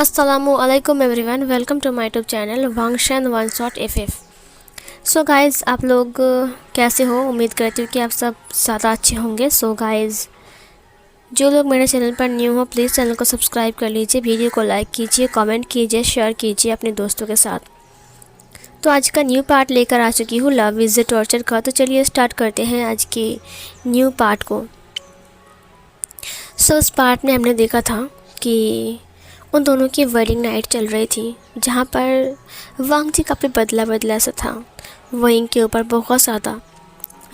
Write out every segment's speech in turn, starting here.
अस्सलामुअलैकुम everyone, welcome to my YouTube channel वांगशन one shot F. So guys, आप लोग कैसे हो? उम्मीद करती हूँ कि आप सब ज़्यादा अच्छे होंगे। सो गाइज़, जो लोग मेरे चैनल पर न्यू हो प्लीज़ चैनल को सब्सक्राइब कर लीजिए, वीडियो को लाइक कीजिए, कमेंट कीजिए, शेयर कीजिए अपने दोस्तों के साथ। तो आज का न्यू पार्ट लेकर आ चुकी हूँ लव इज़ द टॉर्चर का। तो चलिए स्टार्ट करते हैं आज के न्यू पार्ट को। सो इस पार्ट में हमने देखा था कि उन दोनों की वेडिंग नाइट चल रही थी, जहाँ पर वांग जी काफ़ी बदला बदला सा था। वो इनके ऊपर बहुत ज़्यादा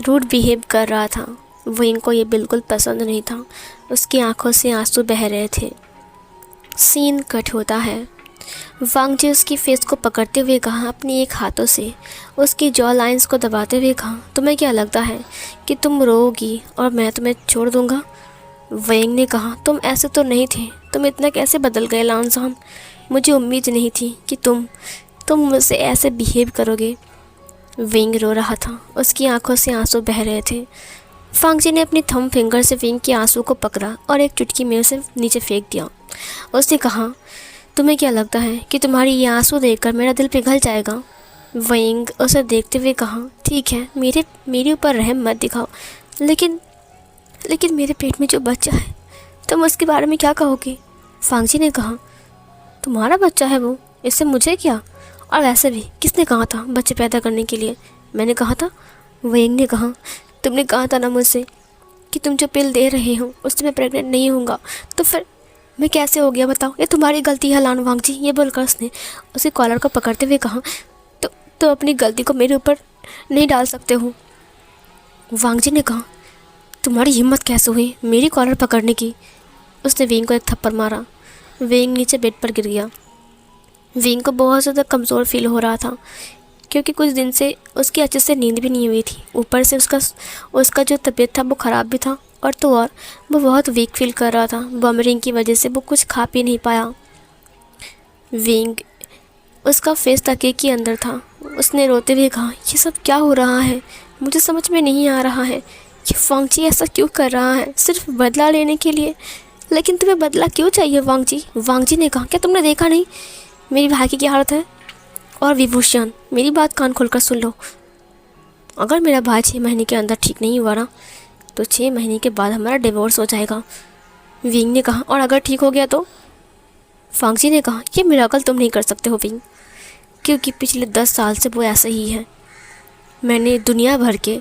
रूड बिहेव कर रहा था। वो इनको ये बिल्कुल पसंद नहीं था। उसकी आंखों से आंसू बह रहे थे। सीन कट होता है। वांग जी उसकी फेस को पकड़ते हुए कहा, अपनी एक हाथों से उसकी जॉ लाइंस को दबाते हुए कहा, तुम्हें क्या लगता है कि तुम रोओगी और मैं तुम्हें छोड़ दूँगा? वेंग ने कहा, तुम ऐसे तो नहीं थे, तुम इतना कैसे बदल गए लानजान। मुझे उम्मीद नहीं थी कि तुम मुझसे ऐसे बिहेव करोगे। विंग रो रहा था, उसकी आंखों से आंसू बह रहे थे। फांग जी ने अपनी थंब फिंगर से विंग के आंसू को पकड़ा और एक चुटकी में उसे नीचे फेंक दिया। उसने कहा, तुम्हें क्या लगता है कि तुम्हारी ये आंसू देखकर मेरा दिल पिघल जाएगा? विंग उसे देखते हुए कहा, ठीक है, मेरे ऊपर रहम मत दिखाओ, लेकिन मेरे पेट में जो बच्चा है, तुम उसके बारे में क्या कहोगे? फांग जी ने कहा, तुम्हारा बच्चा है वो, इससे मुझे क्या? और वैसे भी किसने कहा था बच्चे पैदा करने के लिए? मैंने कहा था। वेंग ने कहा, तुमने कहा था ना मुझसे कि तुम जो पिल दे रहे हो उससे मैं प्रेग्नेंट नहीं होऊंगा, तो फिर मैं कैसे हो गया बताओ? ये तुम्हारी गलती है लान वांग जी। ये बोलकर उसने उसे कॉलर को पकड़ते हुए कहा, तो अपनी गलती को मेरे ऊपर नहीं डाल सकते हो। वांग जी ने कहा, तुम्हारी हिम्मत कैसे हुई मेरी कॉलर पकड़ने की? उसने विंग को एक थप्पड़ मारा। विंग नीचे बेड पर गिर गया। विंग को बहुत ज़्यादा कमज़ोर फील हो रहा था, क्योंकि कुछ दिन से उसकी अच्छे से नींद भी नहीं हुई थी। ऊपर से उसका जो तबीयत था वो ख़राब भी था, और तो और वो बहुत वीक फील कर रहा था। वॉमिटिंग की वजह से वो कुछ खा पी नहीं पाया। विंग उसका फेस तकिए के अंदर था। उसने रोते हुए कहा, ये सब क्या हो रहा है? मुझे समझ में नहीं आ रहा है कि वांग जी ऐसा क्यों कर रहा है, सिर्फ बदला लेने के लिए। लेकिन तुम्हें बदला क्यों चाहिए वांग जी? वांग जी ने कहा, क्या तुमने देखा नहीं मेरी भाई की क्या हालत है? और विभूषण, मेरी बात कान खोलकर सुन लो। अगर मेरा भाई 6 महीने के अंदर ठीक नहीं हुआ ना, तो 6 महीने के बाद हमारा डिवोर्स हो जाएगा। विंग ने कहा, और अगर ठीक हो गया तो? फांग जी ने कहा, ये मिराकल तुम नहीं कर सकते हो विंग, क्योंकि पिछले 10 साल से वो ऐसा ही है। मैंने दुनिया भर के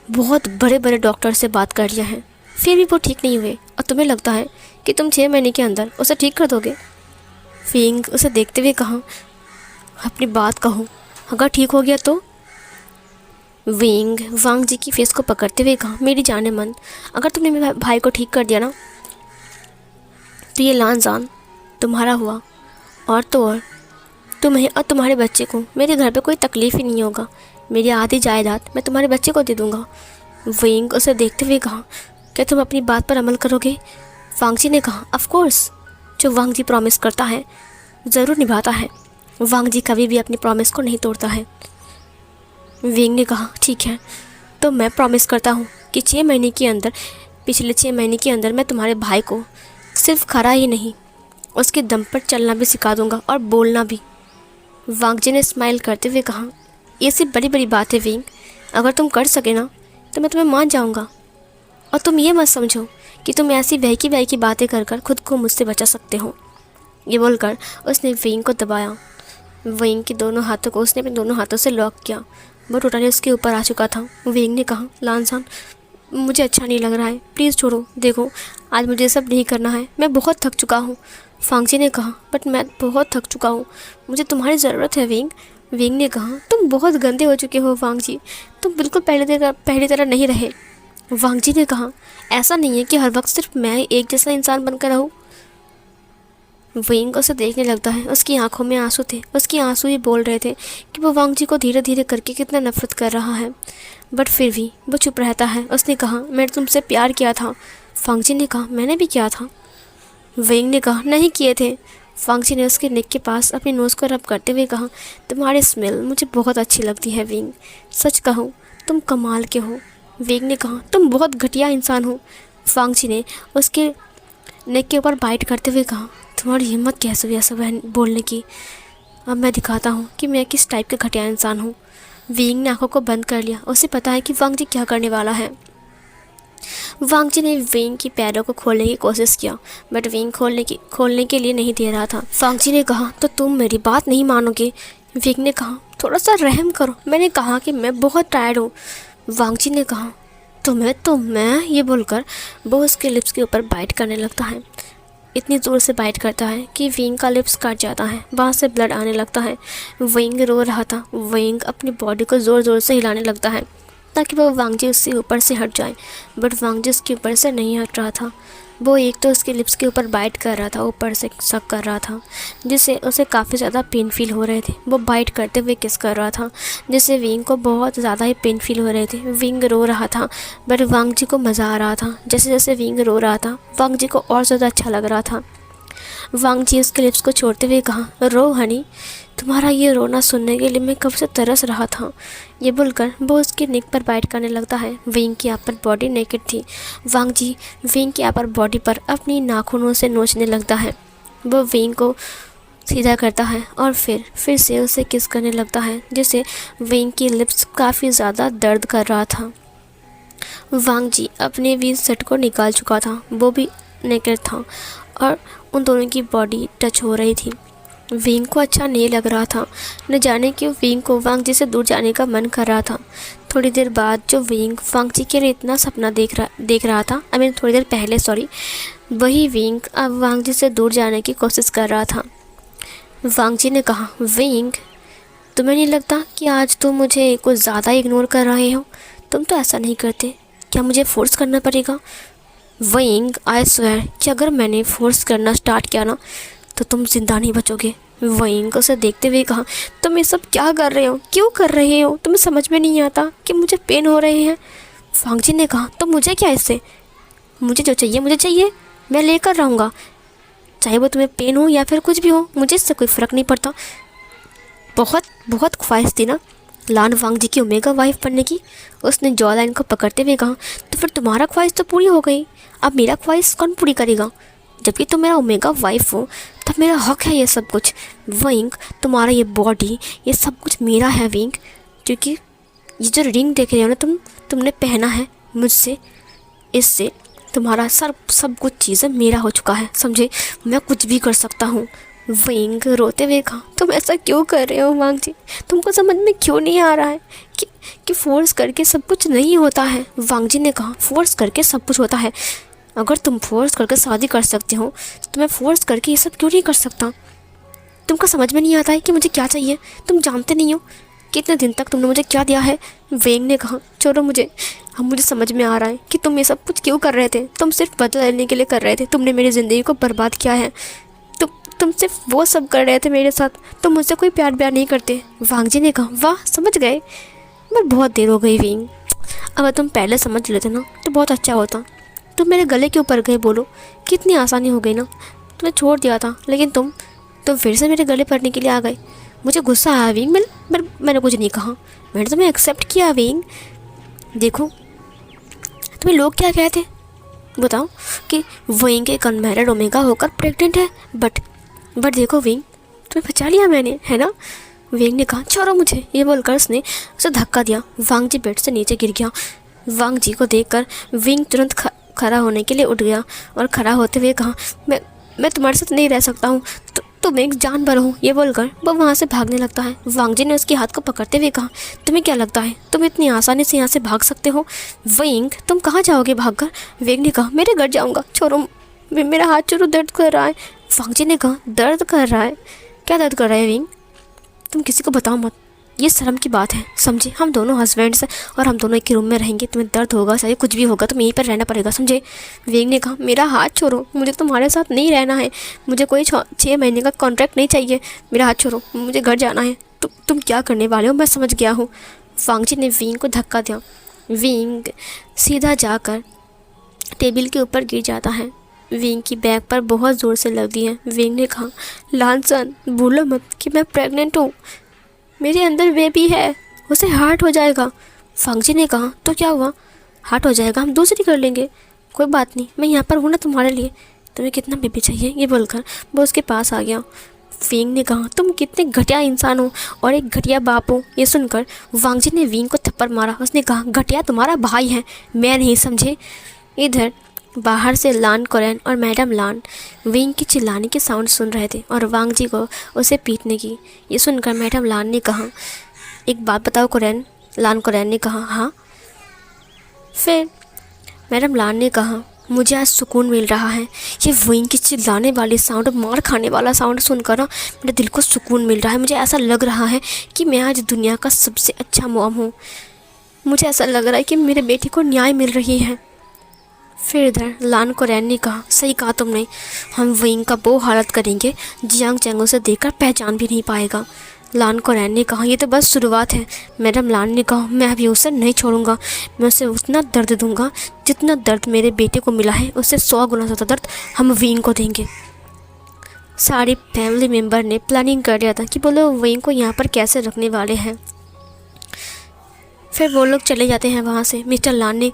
बहुत बड़े बड़े डॉक्टर से बात कर लिया है, फिर भी वो ठीक नहीं हुए, और तुम्हें लगता है कि तुम 6 महीने के अंदर उसे ठीक कर दोगे? फिंग उसे देखते हुए कहा, अपनी बात कहो, अगर ठीक हो गया तो? विंग वांग जी की फेस को पकड़ते हुए कहा, मेरी जाने मन, अगर तुमने मेरे भाई को ठीक कर दिया ना, तो ये लानजान तुम्हारा हुआ, और तो और तुम्हें और तुम्हारे बच्चे को मेरे घर पे कोई तकलीफ़ ही नहीं होगा। मेरी आधी जायदाद मैं तुम्हारे बच्चे को दे दूँगा। विंग उसे देखते हुए कहा, क्या तुम अपनी बात पर अमल करोगे? वांग जी ने कहा, ऑफ कोर्स, जो वांग जी प्रॉमिस करता है ज़रूर निभाता है। वांग जी कभी भी अपनी प्रॉमिस को नहीं तोड़ता है। विंग ने कहा, ठीक है, तो मैं प्रॉमिस करता हूँ कि पिछले 6 महीने के अंदर मैं तुम्हारे भाई को सिर्फ खरा ही नहीं, उसके दम पर चलना भी सिखा दूँगा और बोलना भी। वांग जी ने स्माइल करते हुए कहा, ये सिर्फ बड़ी बड़ी बात है विंग, अगर तुम कर सके ना तो मैं तुम्हें मान जाऊँगा। और तुम ये मत समझो कि तुम ऐसी बहकी बहकी बातें कर खुद को मुझसे बचा सकते हो। ये बोलकर उसने विंग को दबाया। विंग के दोनों हाथों को उसने अपने दोनों हाथों से लॉक किया। वो टोटली उसके ऊपर आ चुका था। विंग ने कहा, लानसान, मुझे अच्छा नहीं लग रहा है, प्लीज़ छोड़ो। देखो, आज मुझे सब नहीं करना है, मैं बहुत थक चुका हूँ। फांग जी ने कहा, बट मैं बहुत थक चुका हूँ, मुझे तुम्हारी ज़रूरत है विंग। विंग ने कहा, तुम बहुत गंदे हो चुके हो वांग जी, तुम बिल्कुल पहली तरह नहीं रहे। वांग जी ने कहा, ऐसा नहीं है कि हर वक्त सिर्फ मैं एक जैसा इंसान बनकर रहूँ। विंग उसे देखने लगता है। उसकी आंखों में आंसू थे। उसके आंसू ही बोल रहे थे कि वो वांग जी को धीरे धीरे करके कितना नफरत कर रहा है, बट फिर भी वो चुप रहता है। उसने कहा, मैंने तुमसे प्यार किया था। फांग जी ने कहा, मैंने भी किया था। विंग ने कहा, नहीं किए थे। फांग जी ने उसके नेक के पास अपनी नोज़ को रब करते हुए कहा, तुम्हारी स्मेल मुझे बहुत अच्छी लगती है विंग, सच कहो तुम कमाल के हो। विंग ने कहा, तुम बहुत घटिया इंसान हो। फांग जी ने उसके नेक के ऊपर बाइट करते हुए कहा, तुम्हारी हिम्मत कैसे हुई ऐसा बहन बोलने की? अब मैं दिखाता हूँ कि मैं किस टाइप का घटिया इंसान हूँ। विंग ने आंखों को बंद कर लिया। उसे पता है कि वांग जी क्या करने वाला है। वांग जी ने विंग की पैरों को खोलने की कोशिश किया, बट विंग खोलने के लिए नहीं दे रहा था। वांग जी ने कहा, तो तुम मेरी बात नहीं मानोगे? विंग ने कहा, थोड़ा सा रहम करो, मैंने कहा कि मैं बहुत टायर्ड हूँ। वांग जी ने कहा, तो मैं ये बोलकर वो उसके लिप्स के ऊपर बाइट करने लगता है। इतनी ज़ोर से बाइट करता है कि विंग का लिप्स कट जाता है, वहाँ से ब्लड आने लगता है। विंग रो रहा था। विंग अपनी बॉडी को ज़ोर ज़ोर से हिलाने लगता है ताकि वो वांग जी उसके ऊपर से हट जाए, बट वांग जी उसके ऊपर से नहीं हट रहा था। वो एक तो उसके लिप्स के ऊपर बाइट कर रहा था, ऊपर से सक कर रहा था, जिससे उसे काफ़ी ज़्यादा पेन फील हो रहे थे। वो बाइट करते हुए किस कर रहा था, जिससे विंग को बहुत ज़्यादा ही पेन फील हो रहे थे। विंग रो रहा था, बट वांग जी को मज़ा आ रहा था। जैसे जैसे विंग रो रहा था, वांग जी को और ज़्यादा अच्छा लग रहा था। वांग जी उसके लिप्स को छोड़ते हुए कहा, रो हनी, तुम्हारा ये रोना सुनने के लिए मैं कब से तरस रहा था। ये बोलकर वो उसकी नेक पर बाइट करने लगता है। विंग की अपर बॉडी नेकेड थी। वांग जी विंग की अपर बॉडी पर अपनी नाखूनों से नोचने लगता है। वो विंग को सीधा करता है और फिर से उसे किस करने लगता है, जिससे विंग की लिप्स काफ़ी ज़्यादा दर्द कर रहा था। वांग जी अपने वीर सेट को निकाल चुका था, वो भी नेकेड था और उन दोनों की बॉडी टच हो रही थी। विंग को अच्छा नहीं लग रहा था। न जाने क्यों विंग को वांग जी से दूर जाने का मन कर रहा था। थोड़ी देर बाद जो विंग वांग जी के लिए इतना सपना देख रहा था, थोड़ी देर पहले वही विंग अब वांग जी से दूर जाने की कोशिश कर रहा था। वांग जी ने कहा, विंग, तुम्हें नहीं लगता कि आज तुम मुझे कुछ ज़्यादा इग्नोर कर रहे हो? तुम तो ऐसा नहीं करते, क्या मुझे फोर्स करना पड़ेगा? विंग, आई स्वेयर कि अगर मैंने फोर्स करना स्टार्ट किया ना तो तुम जिंदा नहीं बचोगे। विंग उसे देखते हुए कहा, तुम ये सब क्या कर रहे हो, क्यों कर रहे हो? तुम्हें समझ में नहीं आता कि मुझे पेन हो रहे हैं? वांग जी ने कहा, तो मुझे क्या इससे? मुझे जो चाहिए मुझे चाहिए, मैं लेकर रहूँगा, चाहे वो तुम्हें पेन हो या फिर कुछ भी हो, मुझे इससे कोई फ़र्क नहीं पड़ता। बहुत बहुत ख्वाहिश थी ना लान वांग जी की ओमेगा वाइफ बनने की? उसने जॉ लाइन को पकड़ते हुए कहा, तो फिर तुम्हारा ख्वाहिश तो पूरी हो गई, अब मेरा ख्वाहिश कौन पूरी करेगा? जबकि तुम मेरा ओमेगा वाइफ हो तब मेरा हक है ये सब कुछ। विंग, तुम्हारा ये बॉडी, ये सब कुछ मेरा है विंग, क्योंकि ये जो रिंग देख रहे हो ना तुमने पहना है मुझसे, इससे तुम्हारा सब कुछ चीज़ें मेरा हो चुका है, समझे? मैं कुछ भी कर सकता हूँ। विंग रोते हुए कहा, तुम ऐसा क्यों कर रहे हो वांग जी? तुमको समझ में क्यों नहीं आ रहा है कि फोर्स करके सब कुछ नहीं होता है? वांग जी ने कहा, फोर्स करके सब कुछ होता है। अगर तुम फोर्स करके शादी कर सकते हो तो मैं फोर्स करके ये सब क्यों नहीं कर सकता? तुमको समझ में नहीं आता है कि मुझे क्या चाहिए? तुम जानते नहीं हो कितने दिन तक तुमने मुझे क्या दिया है? विंग ने कहा, छोड़ो मुझे, अब मुझे समझ में आ रहा है कि तुम ये सब कुछ क्यों कर रहे थे। तुम सिर्फ बदला लेने के लिए कर रहे थे। तुमने मेरी ज़िंदगी को बर्बाद किया है। तुम सिर्फ वो सब कर रहे थे मेरे साथ, तुम मुझसे कोई प्यार नहीं करते। वांग जी ने कहा, वाह, समझ गए, मैं बहुत देर हो गई विंग, अगर तुम पहले समझ लेते ना तो बहुत अच्छा होता। तुम मेरे गले के ऊपर गए, बोलो कितनी आसानी हो गई ना। तुम्हें छोड़ दिया था लेकिन तुम फिर से मेरे गले पड़ने के लिए आ गए। मुझे गुस्सा आया विंग, मैंने कुछ नहीं कहा, मैंने तुम्हें एक्सेप्ट किया विंग। देखो तुम्हें लोग क्या कहते बताओ कि विंग एक अनमैरिड ओमेगा होकर प्रेग्नेंट है, बट देखो विंग, तुम्हें बचा लिया मैंने, है ना? विंग ने कहा, छोड़ो मुझे। ये बोलकर उसने उसे धक्का दिया। वांग जी बेड से नीचे गिर गया। वांग जी को देखकर विंग तुरंत खड़ा होने के लिए उठ गया और खड़ा होते हुए कहा, मैं तुम्हारे साथ नहीं रह सकता हूँ, तुम एक जानवर हो। ये बोलकर वो वहाँ से भागने लगता है। वांग जी ने उसके हाथ को पकड़ते हुए कहा, तुम्हें क्या लगता है तुम इतनी आसानी से यहाँ से भाग सकते हो? विंग, तुम कहाँ जाओगे भागकर? विंग ने कहा, मेरे घर जाऊँगा, छोड़ो मेरा हाथ, छोड़ो, दर्द कर रहा है। वांग जी ने कहा, दर्द कर रहा है? क्या दर्द कर रहा है विंग? तुम किसी को बताओ मत, ये शर्म की बात है, समझे? हम दोनों हस्बैंड्स हैं और हम दोनों एक ही रूम में रहेंगे। तुम्हें दर्द होगा, चाहे कुछ भी होगा, तुम्हें यहीं पर रहना पड़ेगा, समझे? विंग ने कहा, मेरा हाथ छोड़ो, मुझे तुम्हारे साथ नहीं रहना है, मुझे कोई 6 महीने का कॉन्ट्रैक्ट नहीं चाहिए, मेरा हाथ छोड़ो, मुझे घर जाना है। तुम क्या करने वाले हो? मैं समझ गया हूँ। वांग जी ने विंग को धक्का दिया। विंग सीधा जाकर टेबल के ऊपर गिर जाता है। विंग की बैक पर बहुत ज़ोर से लगती है। विंग ने कहा, लानसन, भूलो मत कि मैं प्रेग्नेंट हूँ, मेरे अंदर बेबी है, उसे हार्ट हो जाएगा। वांग जी ने कहा, तो क्या हुआ, हार्ट हो जाएगा, हम दूसरी कर लेंगे, कोई बात नहीं, मैं यहाँ पर हूँ ना तुम्हारे लिए। तुम्हें कितना बेबी चाहिए, ये बोलकर वो उसके पास आ गया। विंग ने कहा, तुम कितने घटिया इंसान हो और एक घटिया बाप हो। ये सुनकर वांग जी ने विंग को थप्पड़ मारा। उसने कहा, घटिया तुम्हारा भाई है, मैं नहीं, समझे। इधर बाहर से लान कोरेन और मैडम लान विंग की चिल्लाने की साउंड सुन रहे थे और वांग जी को उसे पीटने की। ये सुनकर मैडम लान ने कहा, एक बात बताओ कोरेन। लान कोरेन ने कहा, हाँ। फिर मैडम लान ने कहा, मुझे आज सुकून मिल रहा है। ये विंग की चिल्लाने वाली साउंड, मार खाने वाला साउंड सुनकर ना मेरे दिल को सुकून मिल रहा है। मुझे ऐसा लग रहा है कि मैं आज दुनिया का सबसे अच्छा मॉम हूँ। मुझे ऐसा लग रहा है कि मेरे बेटे को न्याय मिल रही है। फिर इधर लान कोरेन ने कहा, सही कहा तुमने, हम विंग का वो हालत करेंगे जियांग चैंग उसे देखकर पहचान भी नहीं पाएगा। लान कोरेन ने कहा, ये तो बस शुरुआत है। मैडम लान ने कहा, मैं अभी उसे नहीं छोड़ूंगा। मैं उसे उतना दर्द दूंगा जितना दर्द मेरे बेटे को मिला है, उससे 100 गुना ज़्यादा दर्द हम विंग को देंगे। सारे फैमिली मेम्बर ने प्लानिंग कर लिया था कि वो लोग विंग को यहाँ पर कैसे रखने वाले हैं। फिर वो लोग चले जाते हैं वहाँ से। मिस्टर लान ने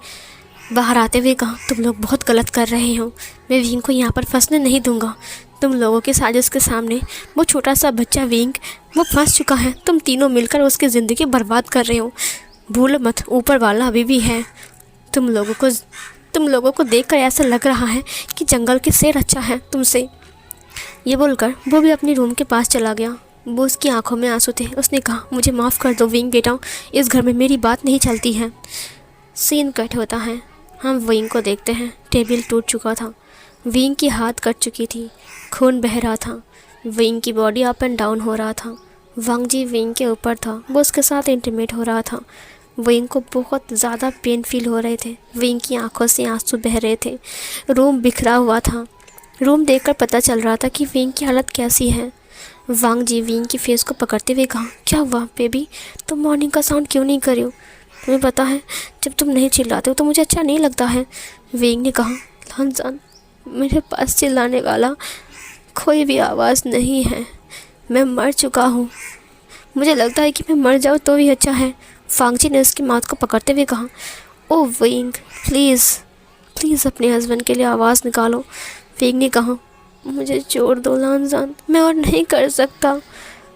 बाहर आते हुए कहा, तुम लोग बहुत गलत कर रहे हो। मैं विंग को यहाँ पर फंसने नहीं दूंगा। तुम लोगों की साजिश के सामने वो छोटा सा बच्चा विंग वो फंस चुका है। तुम तीनों मिलकर उसकी ज़िंदगी बर्बाद कर रहे हो। भूलो मत, ऊपर वाला अभी भी है। तुम लोगों को देखकर ऐसा लग रहा है कि जंगल के शेर अच्छा है तुमसे। ये बोलकर वो भी अपनी रूम के पास चला गया। वो उसकी आंखों में आंसू थे। उसने कहा, मुझे माफ़ कर दो विंग बेटा, इस घर में मेरी बात नहीं चलती है। सीन कट होता है। हम विंग को देखते हैं। टेबल टूट चुका था। विंग की हाथ कट चुकी थी। खून बह रहा था। विंग की बॉडी अप एंड डाउन हो रहा था। वांग जी विंग के ऊपर था। वो उसके साथ इंटीमेट हो रहा था। विंग को बहुत ज़्यादा पेन फील हो रहे थे। विंग की आंखों से आंसू बह रहे थे। रूम बिखरा हुआ था। रूम देखकर पता चल रहा था कि विंग की हालत कैसी है। वांग जी विंग की फेस को पकड़ते हुए कहा, क्या हुआ बेबी, तुम मॉर्निंग का साउंड क्यों नहीं कर रही हो? तुम्हें पता है जब तुम नहीं चिल्लाते हो तो मुझे अच्छा नहीं लगता है। विंग ने कहा, लानजान, मेरे पास चिल्लाने वाला कोई भी आवाज़ नहीं है। मैं मर चुका हूँ। मुझे लगता है कि मैं मर जाऊँ तो भी अच्छा है। फांगजी ने उसकी माथ को पकड़ते हुए कहा, ओ विंग, प्लीज़ अपने हस्बैंड के लिए आवाज़ निकालो। विंग ने कहा, मुझे छोड़ दो लानजान, मैं और नहीं कर सकता।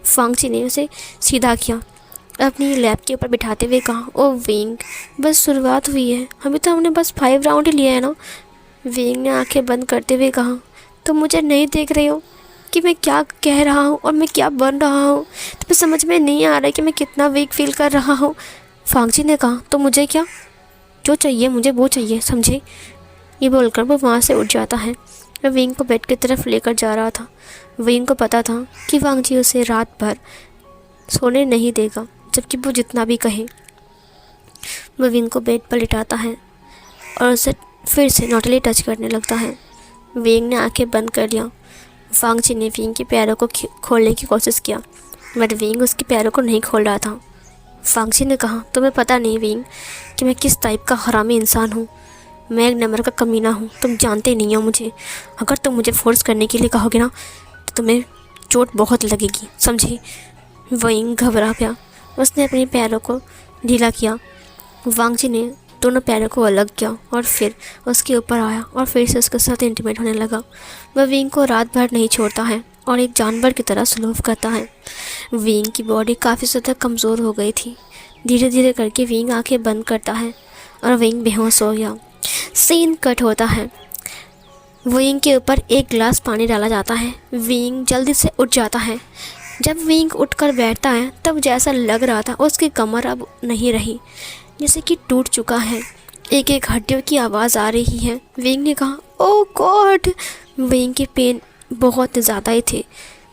फांगजी ने उसे सीधा किया, अपनी लैब के ऊपर बिठाते हुए कहा, ओ विंग, बस शुरुआत हुई है, अभी तो हमने बस 5 राउंड ही लिए है ना। विंग ने आंखें बंद करते हुए कहा, तुम मुझे नहीं देख रहे हो कि मैं क्या कह रहा हूँ और मैं क्या बन रहा हूँ? तुम्हें समझ में नहीं आ रहा है कि मैं कितना वीक फील कर रहा हूँ। फांगजी ने कहा, तो मुझे क्या, जो चाहिए मुझे वो चाहिए, समझे। ये बोलकर वो वहाँ से उठ जाता है। वह विंग को बेड की तरफ लेकर जा रहा था। विंग को पता था कि वांगजी उसे रात भर सोने नहीं देगा, जबकि वो जितना भी कहे। वो विंग को बेड पर लिटाता है और उसे फिर से नॉटली टच करने लगता है। विंग ने आंखें बंद कर लिया। वांगजी ने विंग के पैरों को खोलने की कोशिश किया, बट विंग उसके पैरों को नहीं खोल रहा था। वांगजी ने कहा, तुम्हें पता नहीं विंग कि मैं किस टाइप का हरामी इंसान हूँ। मैं एक नंबर का कमीना हूँ, तुम जानते नहीं हो मुझे। अगर तुम मुझे फोर्स करने के लिए कहोगे ना तो तुम्हें चोट बहुत लगेगी, समझे। विंग घबरा गया। उसने अपने पैरों को ढीला किया। वांगजी ने दोनों पैरों को अलग किया और फिर उसके ऊपर आया और फिर से उसके साथ इंटीमेट होने लगा। वह विंग को रात भर नहीं छोड़ता है और एक जानवर की तरह सलूक करता है। विंग की बॉडी काफ़ी ज़्यादा कमज़ोर हो गई थी। धीरे धीरे करके विंग आंखें बंद करता है और विंग बेहोश हो गया। सीन कट होता है। विंग के ऊपर एक गिलास पानी डाला जाता है। विंग जल्दी से उठ जाता है। जब विंग उठकर बैठता है तब जैसा लग रहा था उसकी कमर अब नहीं रही, जैसे कि टूट चुका है। एक एक हड्डियों की आवाज़ आ रही है। विंग ने कहा, ओह गॉड। विंग के पेन बहुत ज़्यादा ही थे।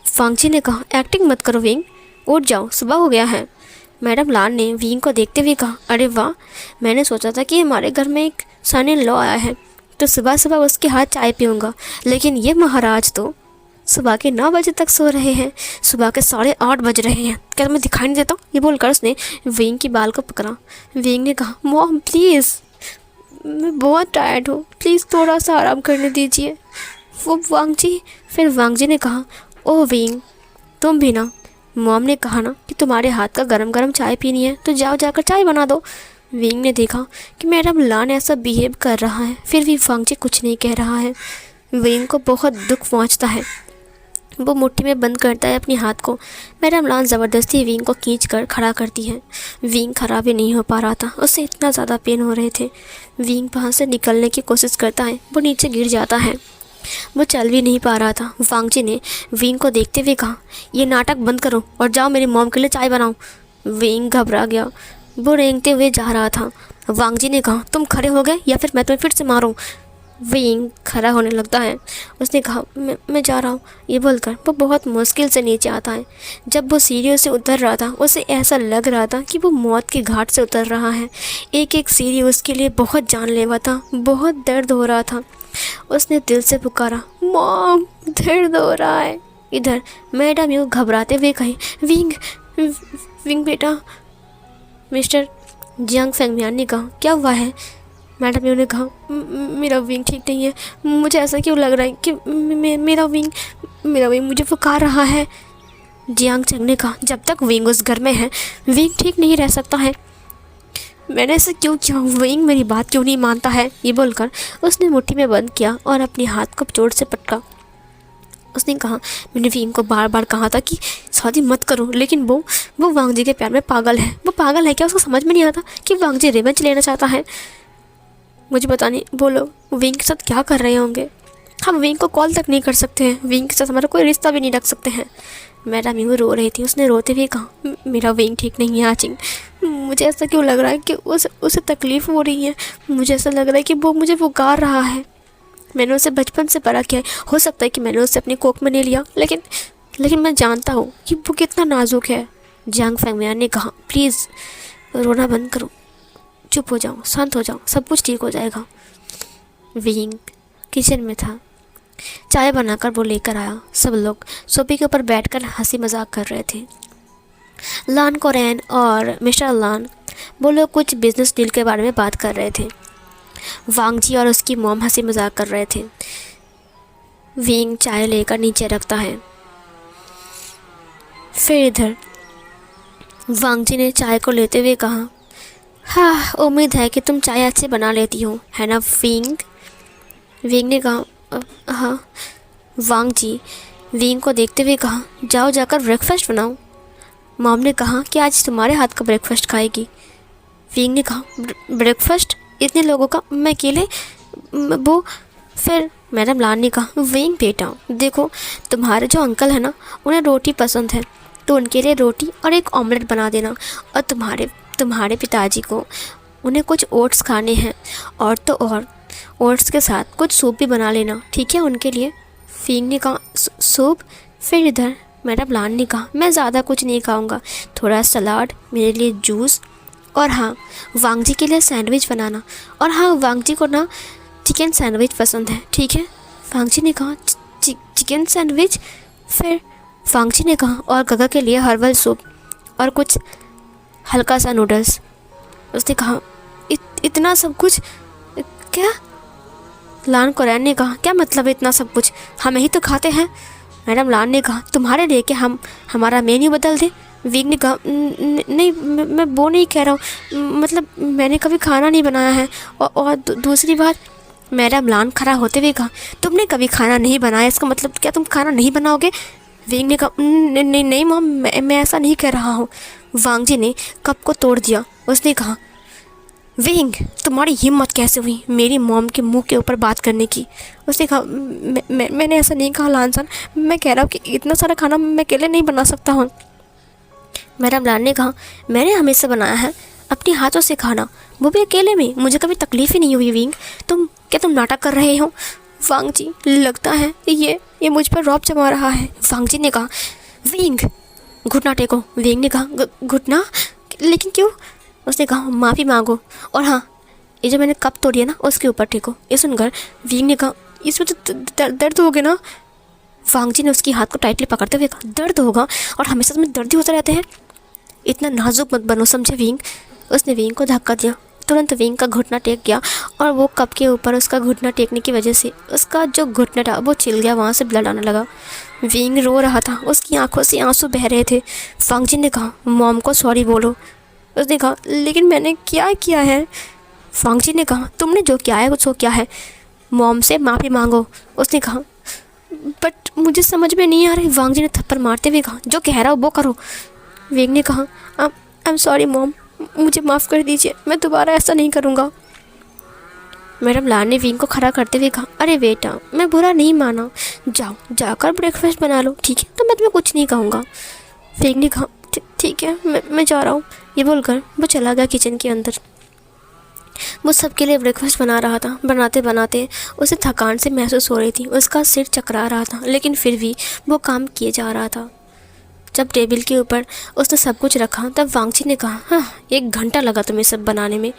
फांगजी ने कहा, एक्टिंग मत करो विंग, उठ जाओ, सुबह हो गया है। मैडम लान ने विंग को देखते हुए कहा, अरे वाह, मैंने सोचा था कि हमारे घर में एक सन इन लॉ आया है तो सुबह सुबह उसके हाथ चाय पीऊँगा, लेकिन ये महाराज तो सुबह के 9 बजे तक सो रहे हैं। सुबह के 8:30 बज रहे हैं, क्या तुम्हें दिखाई नहीं देता? ये बोलकर उसने विंग की बाल को पकड़ा। विंग ने कहा, मॉम प्लीज़, मैं बहुत टायर्ड हूँ, प्लीज़ थोड़ा सा आराम करने दीजिए। वो वांगजी। फिर वांगजी ने कहा, ओ विंग, तुम भी ना, मॉम ने कहा ना कि तुम्हारे हाथ का गरम गरम चाय पीनी है तो जाओ जाकर चाय बना दो। विंग ने देखा कि मैडम लान ऐसा बिहेव कर रहा है, फिर भी वांगजी कुछ नहीं कह रहा है। विंग को बहुत दुख पहुंचता है। वो मुट्ठी में बंद करता है अपने हाथ को। मैडम लान ज़बरदस्ती विंग को खींच कर खड़ा करती है। विंग खड़ा भी नहीं हो पा रहा था, उससे इतना ज़्यादा पेन हो रहे थे। विंग वहाँ से निकलने की कोशिश करता है, वो नीचे गिर जाता है। वो चल भी नहीं पा रहा था। वांगजी ने विंग को देखते हुए कहा, ये नाटक बंद करो और जाओ मेरी मॉम के लिए चाय बनाओ। विंग घबरा गया, वो रेंगते हुए जा रहा था। वांगजी ने कहा, तुम खड़े हो गए या फिर मैं तुम्हें फिर से मारूं। विंग खड़ा होने लगता है। उसने कहा, मैं जा रहा हूँ। ये बोलकर वो बहुत मुश्किल से नीचे आता है। जब वो सीढ़ियों से उतर रहा था, उसे ऐसा लग रहा था कि वो मौत के घाट से उतर रहा है। एक एक सीढ़ी उसके लिए बहुत जानलेवा था, बहुत दर्द हो रहा था। उसने दिल से पुकारा, मॉम दर्द हो रहा है। इधर मैडम यूँ घबराते हुए कहे, विंग विंग बेटा। मिस्टर जियांग फेंगमियान ने कहा, क्या हुआ है। मैडम यूँ ने कहा, मेरा विंग ठीक नहीं है। मुझे ऐसा क्यों लग रहा है कि मेरा विंग मुझे पुकार रहा है। जियांग चंग ने कहा, जब तक विंग उस घर में है विंग ठीक नहीं रह सकता है। मैंने ऐसा क्यों किया, विंग मेरी बात क्यों नहीं मानता है। ये बोलकर उसने मुट्ठी में बंद किया और अपने हाथ को जोर से पटका। उसने कहा, मैंने विंग को बार बार कहा था कि शादी मत करो, लेकिन वो वांगजी के प्यार में पागल है। वो पागल है क्या, उसको समझ में नहीं आता कि वांगजी रिवेंज लेना चाहता है। मुझे पता नहीं, बोलो विंग के साथ क्या कर रहे होंगे। हम विंग को कॉल तक नहीं कर सकते हैं, विंग के साथ हमारा कोई रिश्ता भी नहीं रख सकते हैं। मैडम यूँ रो रही थी। उसने रोते हुए कहा, मेरा विंग ठीक नहीं है आचिंग। मुझे ऐसा क्यों लग रहा है कि उसे तकलीफ़ हो रही है। मुझे ऐसा लग रहा है कि वो मुझे पुकार रहा है। मैंने उसे बचपन से बड़ा किया है। हो सकता है कि मैंने उसे अपनी कोख में नहीं लिया, लेकिन मैं जानता हूँ कि वो कितना नाजुक है। जियांग फेंगमियान ने कहा, प्लीज़ रोना बंद करो, चुप हो जाओ, शांत हो जाओ, सब कुछ ठीक हो जाएगा। विंग किचन में था। चाय बनाकर वो लेकर आया। सब लोग सोफे के ऊपर बैठकर हंसी मजाक कर रहे थे। लान कोरेन और मिस्टर लान वो लोग कुछ बिजनेस डील के बारे में बात कर रहे थे। वांगजी और उसकी मॉम हंसी मजाक कर रहे थे। विंग चाय लेकर नीचे रखता है। फिर इधर वांगजी ने चाय को लेते हुए कहा, हाँ उम्मीद है कि तुम चाय अच्छे बना लेती हो, है ना विंग। विंग ने कहा, हाँ। वांगजी विंग को देखते हुए कहा, जाओ जाकर ब्रेकफास्ट बनाओ। मॉम ने कहा कि आज तुम्हारे हाथ का ब्रेकफास्ट खाएगी। विंग ने कहा, ब्रेकफास्ट इतने लोगों का, मैं अकेले। वो फिर मैडम लान ने कहा, विंग बेटा देखो, तुम्हारे जो अंकल है ना, उन्हें रोटी पसंद है, तो उनके लिए रोटी और एक ऑमलेट बना देना। और तुम्हारे पिताजी को उन्हें कुछ ओट्स खाने हैं, और तो और ओट्स के साथ कुछ सूप भी बना लेना, ठीक है उनके लिए। विंग ने कहा, सूप। फिर इधर मैडम लान ने कहा, मैं ज़्यादा कुछ नहीं खाऊंगा, थोड़ा सलाद, मेरे लिए जूस, और हाँ वांगजी के लिए सैंडविच बनाना। और हाँ वांगजी को ना चिकन सैंडविच पसंद है, ठीक है। वांगजी ने कहा, चिकन सैंडविच। फिर वांगजी ने कहा, और गगा के लिए हर्बल सूप और कुछ हल्का सा नूडल्स। उसने कहा, इतना सब कुछ क्या। लान कोरेन ने कहा, क्या मतलब है इतना सब कुछ, हम यही तो खाते हैं। मैडम लान ने कहा, तुम्हारे लिए कि हम हमारा मेन्यू बदल दें। विंग ने कहा, नहीं मैं वो नहीं कह रहा हूँ, मतलब मैंने कभी खाना नहीं बनाया है। और दूसरी बात, मैडम लान खड़ा होते हुए कहा, तुमने कभी खाना नहीं बनाया, इसका मतलब क्या तुम खाना नहीं बनाओगे। विंग ने कहा, नहीं मॉम, मैं ऐसा नहीं कह रहा हूँ। वांगजी ने कप को तोड़ दिया। उसने कहा, विंग तुम्हारी हिम्मत कैसे हुई मेरी मॉम के मुंह के ऊपर बात करने की। उसने कहा, मैंने ऐसा नहीं कहा लानसन, मैं कह रहा हूँ कि इतना सारा खाना मैं अकेले नहीं बना सकता हूँ। मैडम लान ने कहा, मैंने हमेशा बनाया है अपने हाथों से खाना, वो भी अकेले में, मुझे कभी तकलीफ़ ही नहीं हुई। विंग तुम नाटक कर रहे हो। वांगजी लगता है ये मुझ पर रौब जमा रहा है। वांगजी ने कहा, विंग घुटना टेको। विंग ने कहा, घुटना, लेकिन क्यों। उसने कहा, माफ़ी मांगो, और हाँ ये जो मैंने कप तोड़ी है ना उसके ऊपर टेको। ये सुनकर विंग ने कहा, इसमें तो दर्द हो गया ना। वांगजी ने उसकी हाथ को टाइटली पकड़ते हुए कहा, दर्द होगा, और हमेशा तुम्हें दर्द ही होते रहते हैं, इतना नाजुक मत बनो, समझे विंग। उसने विंग को धक्का दिया। तुरंत विंग का घुटना टेक गया, और वो कप के ऊपर उसका घुटना टेकने की वजह से उसका जो घुटना था वो छिल गया, वहाँ से ब्लड आने लगा। विंग रो रहा था, उसकी आंखों से आंसू बह रहे थे। वांगजी ने कहा, मॉम को सॉरी बोलो। उसने कहा, लेकिन मैंने क्या किया है। वांगजी ने कहा, तुमने जो किया है वो क्या है। मॉम से माफ़ी मांगो। उसने कहा बट मुझे समझ में नहीं आ रही। वांग जी ने थप्पड़ मारते हुए कहा जो कह रहा हो वो करो। वेंग ने कहा आई एम सॉरी मॉम, मुझे माफ़ कर दीजिए, मैं दोबारा ऐसा नहीं करूँगा। मैडम लान ने विंग को खड़ा करते हुए कहा अरे बेटा, मैं बुरा नहीं माना, जाओ जाकर ब्रेकफास्ट बना लो, ठीक है, तो मैं तुम्हें कुछ नहीं कहूँगा। वेंग ने कहा ठीक है, मैं जा रहा हूँ। ये बोलकर वो चला गया किचन के अंदर। वो सबके लिए ब्रेकफास्ट बना रहा था। बनाते बनाते उसे थकान से महसूस हो रही थी, उसका सिर चकरा रहा था, लेकिन फिर भी वो काम किए जा रहा था। जब टेबल के ऊपर उसने सब कुछ रखा तब वांगची ने कहा हाँ 1 घंटा लगा तुम्हें सब बनाने में।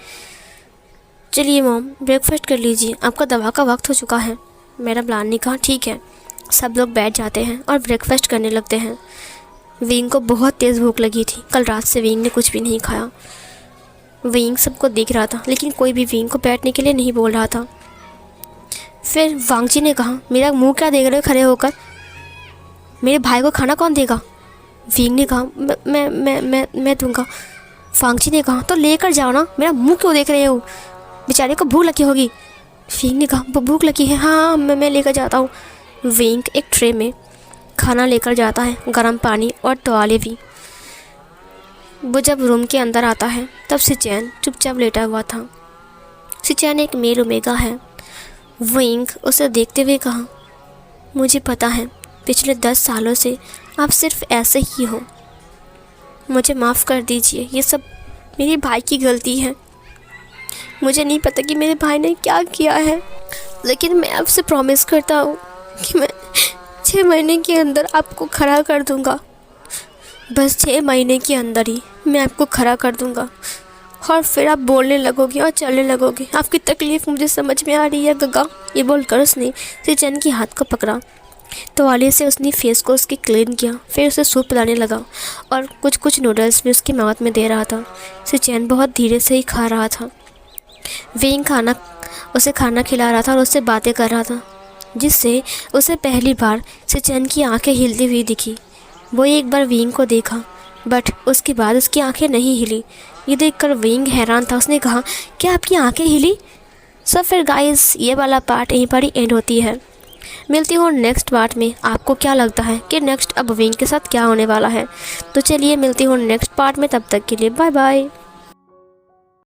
चलिए मॉम ब्रेकफास्ट कर लीजिए, आपका दवा का वक्त हो चुका है। मैडम लान ने कहा ठीक है। सब लोग बैठ जाते हैं और ब्रेकफास्ट करने लगते हैं। विंग को बहुत तेज़ भूख लगी थी। कल रात से विंग ने कुछ भी नहीं खाया। विंग सबको दिख रहा था, लेकिन कोई भी विंग को बैठने के लिए नहीं बोल रहा था। फिर वांगची ने कहा मेरा मुंह क्या देख रहे हो खड़े होकर, मेरे भाई को खाना कौन देगा। विंग ने कहा मैं दूंगा। वांगची ने कहा तो लेकर जाओ ना, मेरा मुंह क्यों देख रहे हो, बेचारे को भूख लगी होगी। विंग ने कहा भूख लगी है, हाँ मैं लेकर जाता हूँ। विंग एक ट्रे में खाना लेकर जाता है, गर्म पानी और टवाले भी। वो जब रूम के अंदर आता है तब सिचैन चुपचाप लेटा हुआ था। सिचैन एक मेल ओमेगा है। विंग उसे देखते हुए कहा मुझे पता है पिछले 10 सालों से आप सिर्फ ऐसे ही हो, मुझे माफ़ कर दीजिए, ये सब मेरे भाई की गलती है। मुझे नहीं पता कि मेरे भाई ने क्या किया है, लेकिन मैं आपसे प्रॉमिस करता हूँ कि मैं 6 महीने के अंदर आपको खड़ा कर दूँगा। बस 6 महीने के अंदर ही मैं आपको खड़ा कर दूँगा और फिर आप बोलने लगोगे और चलने लगोगे। आपकी तकलीफ़ मुझे समझ में आ रही है गगा। ये बोलकर उसने सिचैन के हाथ को पकड़ा। टवाले से उसने फेस को उसकी क्लीन किया, फिर उसे सूप पिलाने लगा और कुछ नूडल्स भी उसकी माउथ में दे रहा था। सिचैन बहुत धीरे से ही खा रहा था। विंग उसे खाना खिला रहा था और उससे बातें कर रहा था, जिससे उसे पहली बार सिचैन की आंखें हिलती हुई दिखी। वो एक बार विंग को देखा, बट उसके बाद उसकी आंखें नहीं हिली। ये देखकर विंग हैरान था। उसने कहा क्या आपकी आंखें हिली। सब फिर गाइस ये वाला पार्ट यहीं पर ही एंड होती है। मिलती हूँ नेक्स्ट पार्ट में। आपको क्या लगता है कि नेक्स्ट अब विंग के साथ क्या होने वाला है, तो चलिए मिलती हूँ नेक्स्ट पार्ट में। तब तक के लिए बाय बाय।